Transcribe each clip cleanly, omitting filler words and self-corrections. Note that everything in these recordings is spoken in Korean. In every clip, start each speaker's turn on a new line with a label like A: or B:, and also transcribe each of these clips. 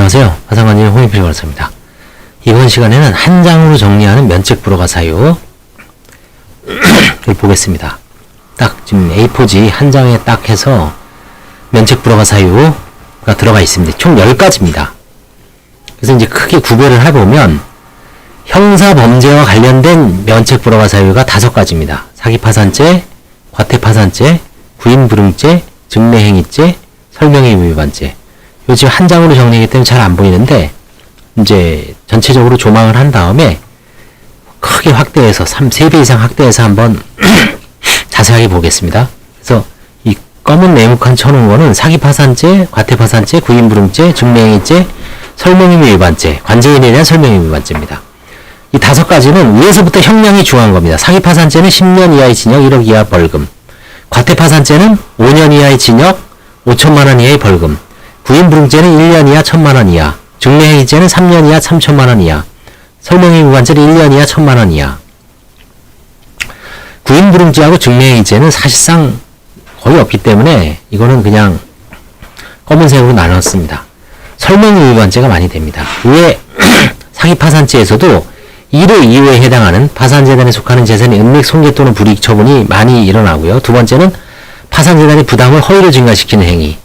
A: 안녕하세요. 화상관님 홍익필 변호사입니다. 이번 시간에는 한 장으로 정리하는 면책 불허가 사유를 보겠습니다. 딱 지금 A4지 한 장에 딱 해서 면책 불허가 사유가 들어가 있습니다. 총 10가지입니다. 그래서 이제 크게 구별을 해보면 형사범죄와 관련된 면책 불허가 사유가 5가지입니다. 사기파산죄, 과태파산죄, 구인불응죄, 증례행위죄, 설명의무 위반죄. 요 지금 한 장으로 정리하기 때문에 잘 안 보이는데 이제 전체적으로 조망을 한 다음에 크게 확대해서 3배 이상 확대해서 한번 자세하게 보겠습니다. 그래서 이 검은 네모칸 쳐놓은 거는 사기파산죄, 과태파산죄, 구인불응죄, 증례행위죄, 설명의무 위반죄, 관제인에 대한 설명의무 위반죄입니다. 이 5가지는 위에서부터 형량이 중요한 겁니다. 사기파산죄는 10년 이하의 징역 1억 이하 벌금, 과태파산죄는 5년 이하의 징역 5천만 원 이하의 벌금, 구인불응죄는 1년 이하 1천만 원 이하, 증례행위죄는 3년 이하 3천만 원 이하, 설명의무 위반죄는 1년 이하 1천만 원 이하. 구인불응죄하고 증례행위죄는 사실상 거의 없기 때문에 이거는 그냥 검은색으로 나눴습니다. 설명의무 위반죄가 많이 됩니다. 위에 사기파산죄에서도 1호 2호에 해당하는 파산재단에 속하는 재산의 은닉, 손괴 또는 불이익 처분이 많이 일어나고요. 두 번째는 파산재단의 부담을 허위로 증가시키는 행위.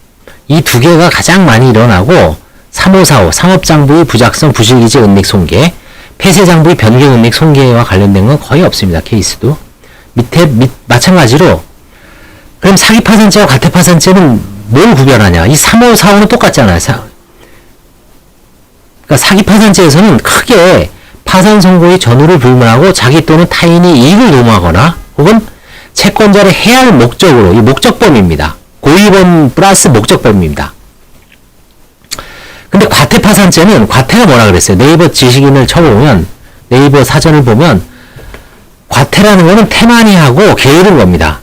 A: 이 두 개가 가장 많이 일어나고 3545 상업장부의 부작성, 부실기재, 은닉, 손괴, 폐쇄장부의 변경, 은닉, 손괴와 관련된 건 거의 없습니다. 케이스도. 마찬가지로 그럼 사기파산죄와 과태파산죄는 뭘 구별하냐. 이 3545는 똑같잖아요. 그러니까 사기파산죄에서는 크게 파산 선고의 전후를 불문하고 자기 또는 타인이 이익을 도모하거나 혹은 채권자를 해할 목적으로, 이 목적범입니다. 고의범 플러스 목적범입니다. 근데 과태파산죄는 과태가 뭐라 그랬어요? 네이버 지식인을 쳐보면, 네이버 사전을 보면 과태라는 거는 태만히하고 게으른 겁니다.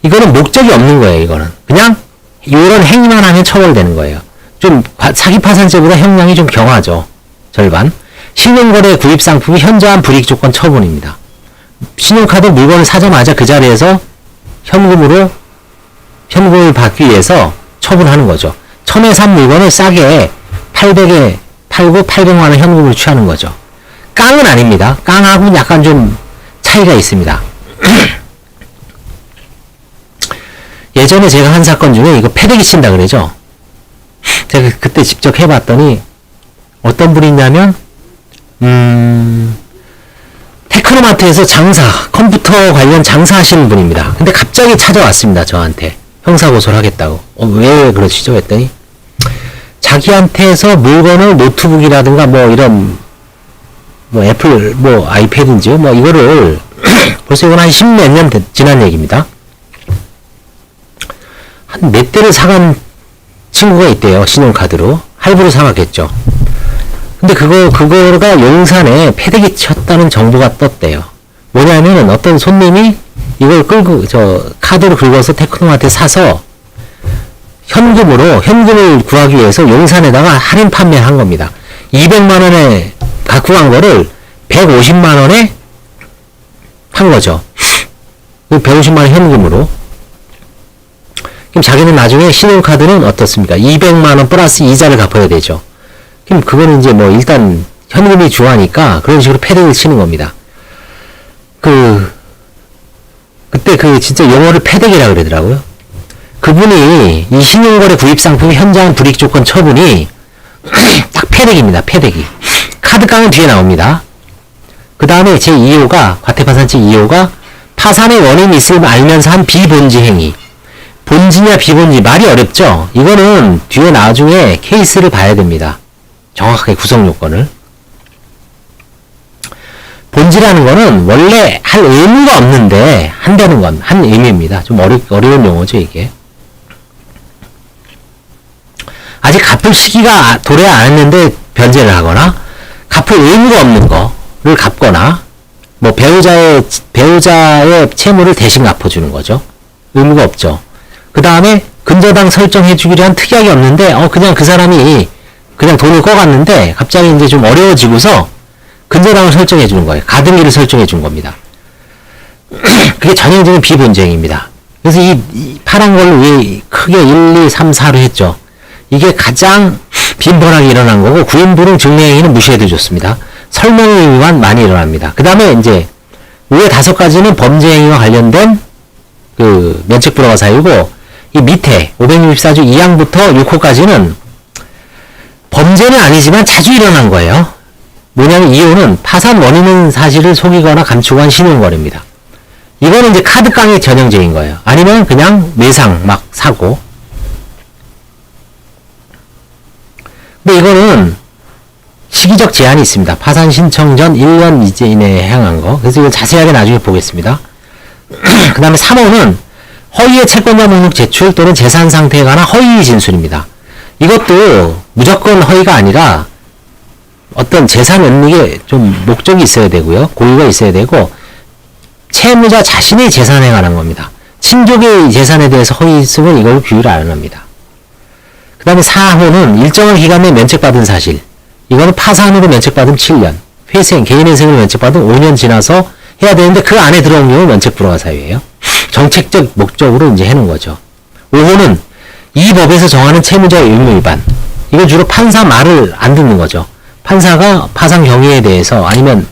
A: 이거는 목적이 없는 거예요. 이거는 그냥 이런 행위만 하면 처벌되는 거예요. 좀 사기파산죄보다 형량이 좀 경하죠. 절반. 신용거래 구입상품이 현저한 불이익 조건 처분입니다. 신용카드 물건을 사자마자 그 자리에서 현금을 받기 위해서 처분하는 거죠. 1000에 산 물건을 싸게 800에 팔고 800만 원 현금을 취하는 거죠. 깡은 아닙니다. 깡하고는 약간 좀 차이가 있습니다. 예전에 제가 한 사건 중에 이거 패대기 친다 그러죠. 제가 그때 직접 해봤더니 어떤 분이 있냐면 테크노마트에서 컴퓨터 관련 장사하시는 분입니다. 근데 갑자기 찾아왔습니다. 저한테 형사고소를 하겠다고. 왜 그러시죠? 했더니 자기한테서 물건을 노트북이라든가 뭐 이런 뭐 애플 뭐 아이패드인지요? 뭐 이거를 벌써 이건 한 10몇 년 지난 얘기입니다. 한 몇 대를 사간 친구가 있대요. 신용카드로. 할부로 사갔겠죠. 근데 그거가 용산에 패대기 쳤다는 정보가 떴대요. 뭐냐면은 어떤 손님이 이걸 카드로 긁어서 테크노마트에 사서 현금을 구하기 위해서 용산에다가 할인 판매를 한 겁니다. 200만원에 갖고 간 거를 150만원에 판 거죠. 150만원 현금으로. 그럼 자기는 나중에 신용카드는 어떻습니까? 200만원 플러스 이자를 갚아야 되죠. 그럼 그거는 이제 뭐 일단 현금이 주하니까 그런 식으로 패대기를 치는 겁니다. 그때 진짜 용어를 패대기라 그러더라고요. 그분이 이 신용거래 구입상품 현저한 불이익 조건 처분이 딱 패대기입니다. 패대기. 카드깡은 뒤에 나옵니다. 그 다음에 제 2호가 과태파산죄 2호가 파산의 원인이 있음을 알면서 한 비본지 행위. 본지냐 비본지 말이 어렵죠. 이거는 뒤에 나중에 케이스를 봐야 됩니다. 정확하게 구성 요건을. 본지라는 거는 원래 할 의무가 없는데 한다는 건 한 의미입니다. 좀 어려운 용어죠 이게. 아직 갚을 시기가 도래 안 했는데 변제를 하거나 갚을 의무가 없는 거를 갚거나 뭐 배우자의 채무를 대신 갚아주는 거죠. 의무가 없죠. 그 다음에 근저당 설정해주기로 한 특약이 없는데 그냥 그 사람이 그냥 돈을 꺼갔는데 갑자기 이제 좀 어려워지고서 근저당을 설정해주는 거예요. 가등기를 설정해준 겁니다. 그게 전형적인 비본쟁입니다. 그래서 이 파란 걸로 왜 크게 1, 2, 3, 4로 했죠. 이게 가장 빈번하게 일어난 거고, 구인불응 증례행위는 무시해도 좋습니다. 설명행위만 많이 일어납니다. 그 다음에 이제 위에 5가지는 범죄행위와 관련된 그 면책 불허가 사유고, 이 밑에 564조 2항부터 6호까지는 범죄는 아니지만 자주 일어난 거예요. 뭐냐면 2호는 파산 원인은 사실을 속이거나 감추거나 신용거래입니다. 이거는 이제 카드깡의 전형적인 거예요. 아니면 그냥 매상 막 사고. 근데 이거는 시기적 제한이 있습니다. 파산 신청 전 1년 이내에 향한 거. 그래서 이거 자세하게 나중에 보겠습니다. 그 다음에 3호는 허위의 채권자 목록 제출 또는 재산 상태에 관한 허위 진술입니다. 이것도 무조건 허위가 아니라 어떤 재산 은닉에 좀 목적이 있어야 되고요. 고의가 있어야 되고, 채무자 자신의 재산에 관한 겁니다. 친족의 재산에 대해서 허위 있으면 이걸 규율을 안 합니다. 그 다음에 4호는 일정한 기간 내에 면책받은 사실. 이거는 파산으로 면책받으면 7년, 회생, 개인회생으로 면책받으면 5년 지나서 해야 되는데 그 안에 들어온 경우 면책 불허가 사유예요. 정책적 목적으로 이제 해놓은 거죠. 5호는 이 법에서 정하는 채무자의 의무 위반. 이건 주로 판사 말을 안 듣는 거죠. 판사가 파산 경위에 대해서 아니면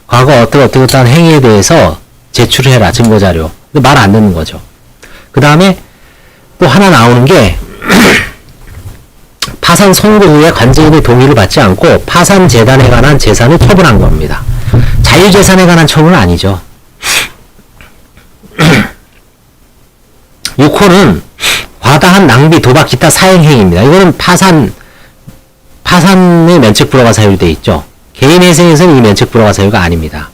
A: 과거 어떠한 행위에 대해서 제출을 해라, 증거자료. 근데 말 안 듣는 거죠. 그 다음에 또 하나 나오는 게 파산 선고 후에 관제인의 동의를 받지 않고 파산재단에 관한 재산을 처분한 겁니다. 자유재산에 관한 처분은 아니죠. 6호는 과다한 낭비, 도박, 기타 사행행위입니다. 이거는 파산의 면책 불허가 사유되어 있죠. 개인회생에서는 이 면책 불허가 사유가 아닙니다.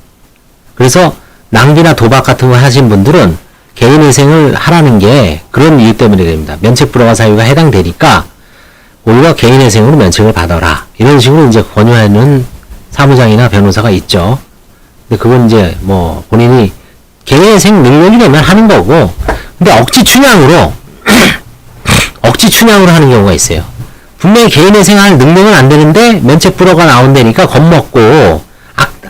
A: 그래서 낭비나 도박 같은 거 하신 분들은 개인회생을 하라는 게 그런 이유 때문에 됩니다. 면책 불허가 사유가 해당되니까 오히려 개인회생으로 면책을 받아라. 이런 식으로 이제 권유하는 사무장이나 변호사가 있죠. 근데 그건 이제 뭐 본인이 개인회생 능력이 되면 하는 거고, 근데 억지 춘향으로 하는 경우가 있어요. 분명히 개인회생할 능력은 안 되는데 면책 불허가 나온다니까 겁먹고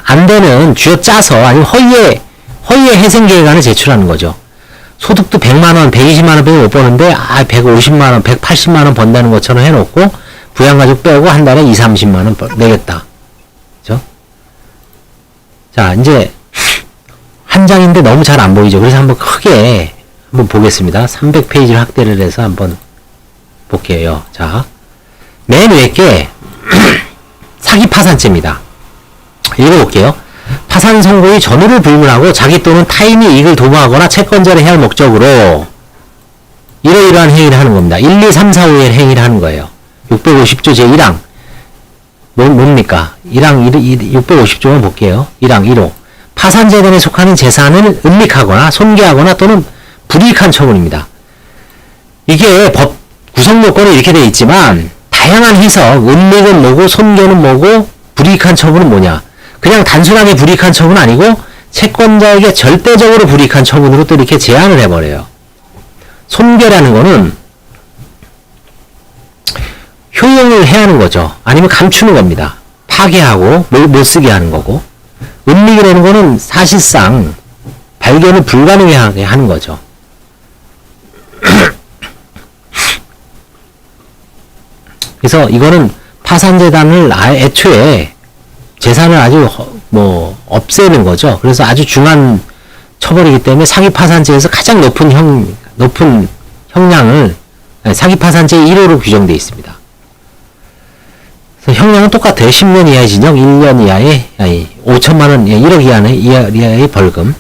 A: 안 되는 쥐어짜서 아니면 허위의 회생계획안을 제출하는 거죠. 소득도 100만원, 120만원 빼고 못 버는데 150만원, 180만원 번다는 것처럼 해놓고 부양가족 빼고 한 달에 20-30만원 내겠다. 그죠? 자, 이제 한 장인데 너무 잘 안 보이죠. 그래서 한번 크게 한번 보겠습니다. 300페이지를 확대를 해서 한번 볼게요. 자, 맨 위에 게 사기 파산죄입니다. 읽어볼게요. 파산 선고의 전후를 불문하고 자기 또는 타인이 이익을 도모하거나 채권자를 해할 목적으로 이러이러한 행위를 하는 겁니다. 1, 2, 3, 4, 5의 행위를 하는 거예요. 650조 제1항 뭡니까? 650조만 볼게요. 1항 1호 파산재단에 속하는 재산을 은닉하거나 손괴하거나 또는 불이익한 처분입니다. 이게 법 구성 요건이 이렇게 되어 있지만 다양한 해석, 은닉은 뭐고 손괴는 뭐고 불이익한 처분은 뭐냐. 그냥 단순하게 불이익한 처분은 아니고 채권자에게 절대적으로 불이익한 처분으로 또 이렇게 제한을 해버려요. 손괴라는 거는 효용을 해야 하는 거죠. 아니면 감추는 겁니다. 파괴하고 못 쓰게 하는 거고, 은닉이라는 거는 사실상 발견을 불가능하게 하는 거죠. 그래서 이거는 파산재단을 애초에 재산을 아주 없애는 거죠. 그래서 아주 중한 처벌이기 때문에 사기파산죄에서 가장 높은 형량을 사기파산죄 1호로 규정되어 있습니다. 그래서 형량은 똑같아요. 10년 이하의 징역, 1년 이하의 5천만원, 1억 이하의 벌금.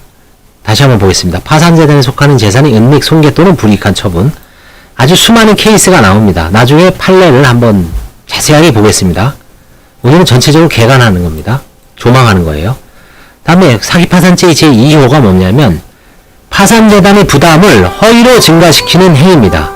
A: 다시 한번 보겠습니다. 파산재단에 속하는 재산이 은닉, 손괴 또는 불이익한 처분. 아주 수많은 케이스가 나옵니다. 나중에 판례를 한번 자세하게 보겠습니다. 오늘은 전체적으로 개관하는 겁니다. 조망하는 거예요. 다음에 사기파산죄의 제2호가 뭐냐면 파산재단의 부담을 허위로 증가시키는 행위입니다.